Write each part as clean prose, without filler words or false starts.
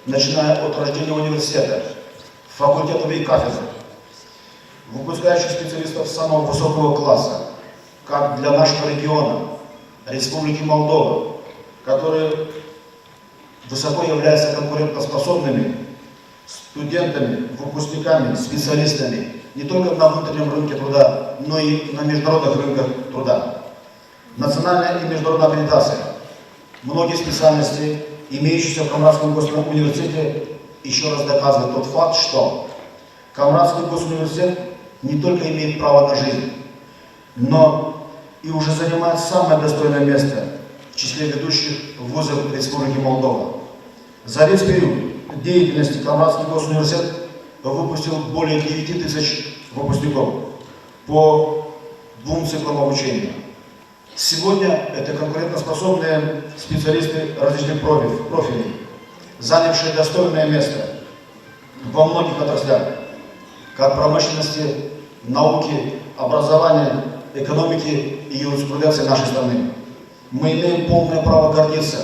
начиная от рождения университета, факультетов и кафедр, выпускающих специалистов самого высокого класса, как для нашего региона, Республики Молдова, которые высоко являются конкурентоспособными студентами, выпускниками, специалистами не только на внутреннем рынке труда, но и на международных рынках труда. Национальная и международная аккредитация. Многие специальности, имеющиеся в Камрадском госуниверситете, еще раз доказывают тот факт, что Камрадский госуниверситет не только имеет право на жизнь, но и уже занимает самое достойное место в числе ведущих вузов Республики Молдова. За весь период деятельности Камрадский госуниверситет выпустил более 9000 выпускников по 2 циклам обучения. Сегодня это конкурентоспособные специалисты различных профилей, занявшие достойное место во многих отраслях, как промышленности, науки, образования, экономики и юриспруденции нашей страны. Мы имеем полное право гордиться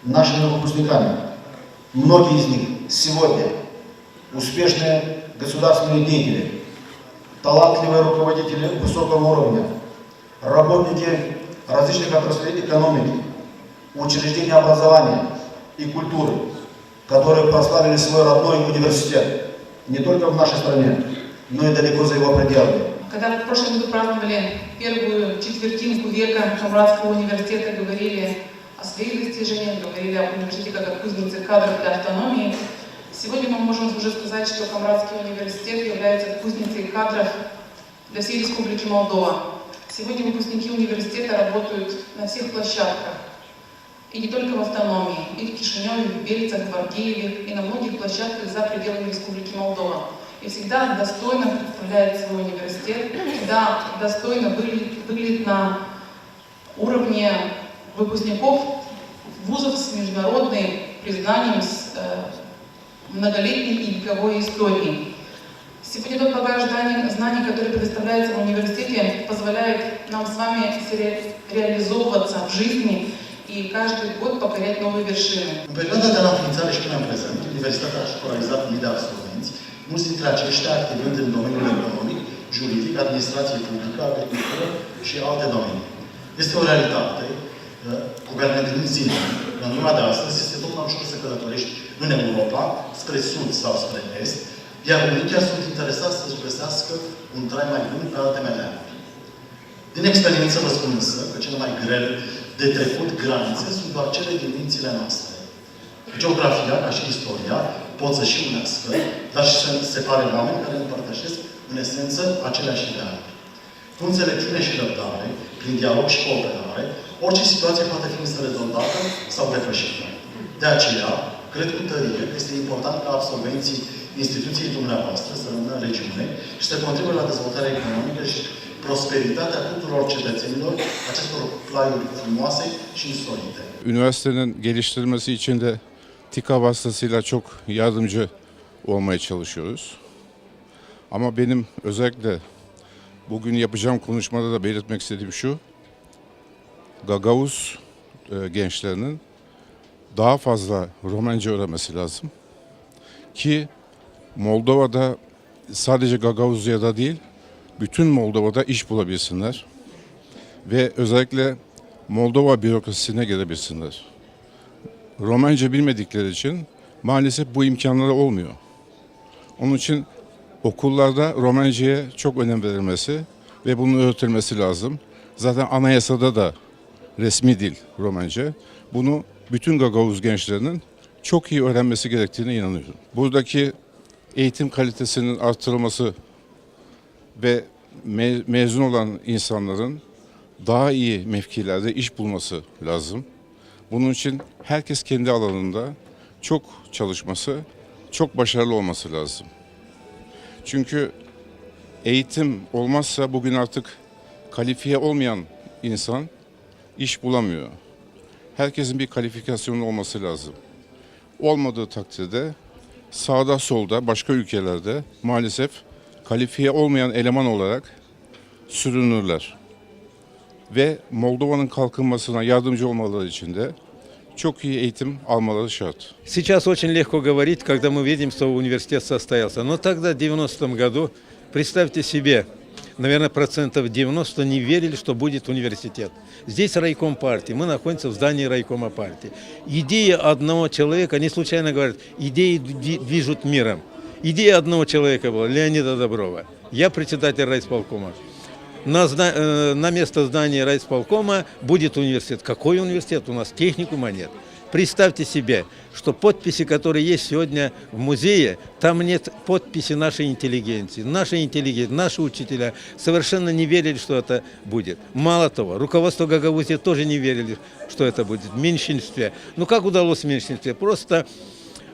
нашими выпускниками. Многие из них сегодня успешные государственные деятели, талантливые руководители высокого уровня, работники различных отраслей экономики, учреждений образования и культуры, которые прославили свой родной университет не только в нашей стране, но и далеко за его пределами. Когда мы в прошлом году праздновали первую четвертинку века Камрадского университета, говорили о своих достижениях, говорили об университете как о кузнице кадров для автономии, сегодня мы можем уже сказать, что Камрадский университет является кузницей кадров для всей Республики Молдова. Сегодня выпускники университета работают на всех площадках, и не только в автономии, и в Кишиневе, в Бельцах, в Авдееве, и на многих площадках за пределами Республики Молдова. И всегда достойно представляет свой университет, всегда достойно выглядит на уровне выпускников вузов с международным признанием, с многолетней и вековой историей. Сегодня тот багаж знаний, который предоставляется в университете, позволяет нам с вами реализовываться в жизни и каждый год покорять новые вершины. În perioada de la înființare și până în prezent, Universitatea a școlarizat mii de absolvenți, mulți dintre aceștia activând în domeniul economic, juridic, administrație publică, agricultură și alte domenii. Este o realitate cu care ne gândim zilnic. În lumea de astăzi este tot mai ușor să călătorești în Europa, spre sud sau spre est, iar unii chiar sunt interesați să-și găsească un trai mai bun pe alte meleaguri. Din experiență vă spun însă că cele mai grele de trecut granițe sunt doar cele din mințile noastre. Geografia, ca și istoria, pot să și unească, dar și să separe oameni care împărtășesc în esență aceleași ideale. Cu înțelepciune și răbdare, prin dialog și cooperare, orice situație poate fi însă rezolvată sau depășită. De aceea, cred cu tărie că este important ca absolvenții instituției dumneavoastră să rămână în regiune și să contribuie la dezvoltarea economică și prosperitatea tuturor cetățenilor acestor plaiuri frumoase și insolite. Üniversitenin geliştirilmesi için de TİKA vasıtasıyla çok yardımcı olmaya çalışıyoruz. Ama benim özellikle bugün yapacağım konuşmada da belirtmek istediğim şu, Gagavuz gençlerinin daha fazla Romence öğrenmesi lazım. Ki Moldova'da sadece Gagavuzya'da değil, bütün Moldova'da iş bulabilsinler ve özellikle Moldova bürokrasisine gelebilsinler. Romence bilmedikleri için maalesef bu imkanları olmuyor. Onun için okullarda Romenceye çok önem verilmesi ve bunun öğretilmesi lazım. Zaten anayasada da resmi dil Romence. Bunu bütün Gagavuz gençlerinin çok iyi öğrenmesi gerektiğine inanıyorum. Buradaki eğitim kalitesinin artırılması ve mezun olan insanların daha iyi mevkilerde iş bulması lazım. Bunun için herkes kendi alanında çok çalışması, çok başarılı olması lazım. Çünkü eğitim olmazsa bugün artık kalifiye olmayan insan iş bulamıyor. Herkesin bir kalifikasyonu olması lazım. Olmadığı takdirde sağda solda başka ülkelerde maalesef kalifiye olmayan eleman olarak sürünürler. Ve Moldova'nın kalkınmasına yardımcı olmaları için de çok iyi eğitim almaları şart. Сейчас очень легко говорить, когда мы видим, что университет состоялся. Но тогда, в 90-м году, представьте себе, наверное, процентов 90 не верили, что будет университет. Здесь райком партии, мы находимся в здании райкома партии. Идея одного человека, они случайно говорят, идеи движут миром. Идея одного человека была, Леонида Доброва. Я председатель райисполкома. На место здания райисполкома будет университет. Какой университет? У нас техникума нет. Представьте себе, что подписи, которые есть сегодня в музее, там нет подписи нашей интеллигенции. Наши учителя совершенно не верили, что это будет. Мало того, руководство Гагаузии тоже не верили, что это будет в меньшинстве. Ну как удалось в меньшинстве? Просто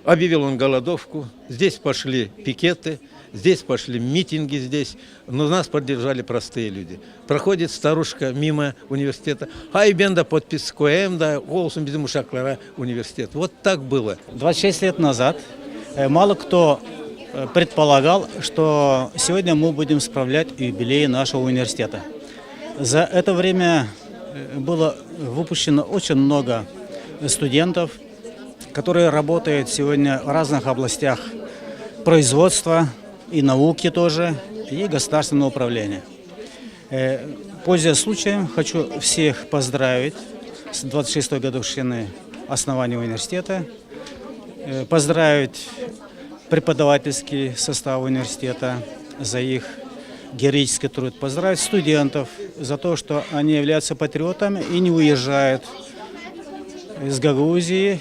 объявил он голодовку, здесь пошли пикеты, здесь пошли митинги здесь, но нас поддержали простые люди. Проходит старушка мимо университета, айбенда подпись коэмда, олсун bizim uşaklara университет. Вот так было. 26 лет назад мало кто предполагал, что сегодня мы будем справлять юбилей нашего университета. За это время было выпущено очень много студентов, которые работают сегодня в разных областях производства и науки тоже, и государственного управления. Пользуясь случаем, хочу всех поздравить с 26-й годовщиной основания университета, поздравить преподавательский состав университета за их героический труд, поздравить студентов за то, что они являются патриотами и не уезжают из Гагаузии,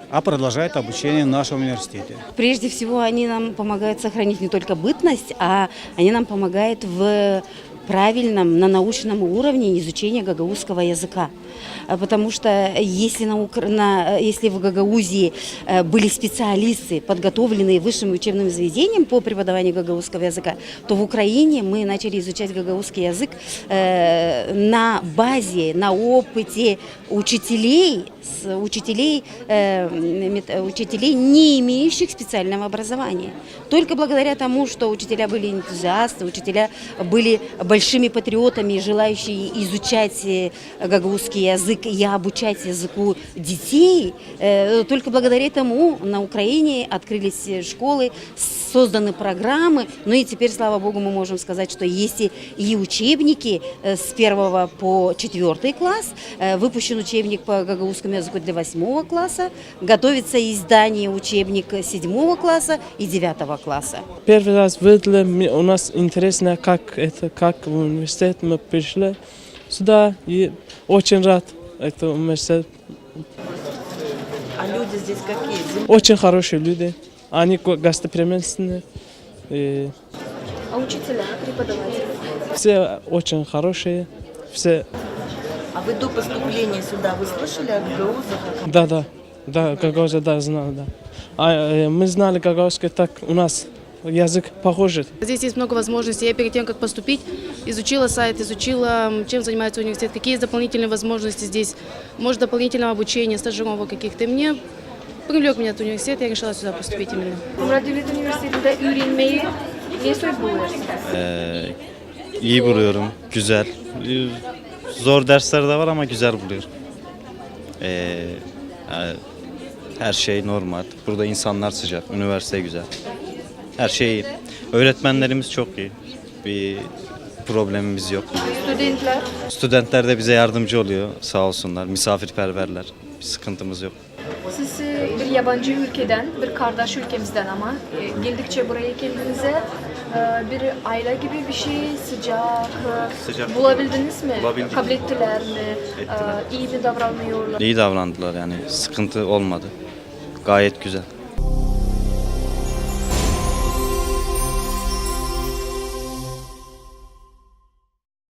а продолжает обучение в нашем университете. Прежде всего, они нам помогают сохранить не только бытность, а они нам помогают в правильном, на научном уровне изучения гагаузского языка. Потому что если в Гагаузии были специалисты, подготовленные высшим учебным заведением по преподаванию гагаузского языка, то в Украине мы начали изучать гагаузский язык на базе, на опыте учителей, не имеющих специального образования. Только благодаря тому, что учителя были энтузиасты, учителя были большими патриотами, желающие изучать гагаузский язык и обучать языку детей, только благодаря этому на Украине открылись школы, созданы программы, ну и теперь, слава Богу, мы можем сказать, что есть и учебники с 1 по 4 класс, выпущен учебник по гагаузскому языку для 8 класса, готовится издание учебника 7 класса и 9 класса. Первый раз видели, у нас интересно, как в университет мы пришли сюда, и очень рад, это университет. А люди здесь какие? Очень хорошие люди, они гостеприимственные. А учителя, преподаватели? Все очень хорошие, все. А вы до поступления сюда, вы слышали о гагаузах? Да, гагаузы, да, знал, да. Мы знали гагаузский, так у нас язык похожий. Здесь есть много возможностей. Я перед тем, как поступить, изучила сайт, изучила, чем занимается университет, какие есть дополнительные возможности здесь, может, дополнительного обучения, стажировок каких-то. И мне привлек меня этот университет, я решила сюда поступить именно. Murat Devlet Üniversitesi'nde öğrenmeyi ne buluyorsunuz? İyi buluyorum, güzel. Zor dersler de var ama güzel buluyorum. Her şey normal. Burada insanlar sıcak, üniversite güzel. Her şey iyi. Öğretmenlerimiz çok iyi. Bir problemimiz yok. Studentler? Studentler de bize yardımcı oluyor, sağ olsunlar. Misafirperverler. Bir sıkıntımız yok. Siz bir yabancı ülkeden, bir kardeş ülkemizden ama geldikçe buraya kendinize bir aile gibi bir şey, sıcak bulabildiniz mi? Bulabildik. Kabul ettiler mi? Ettiler. İyi mi davranıyorlar? İyi davrandılar yani, sıkıntı olmadı. Gayet güzel.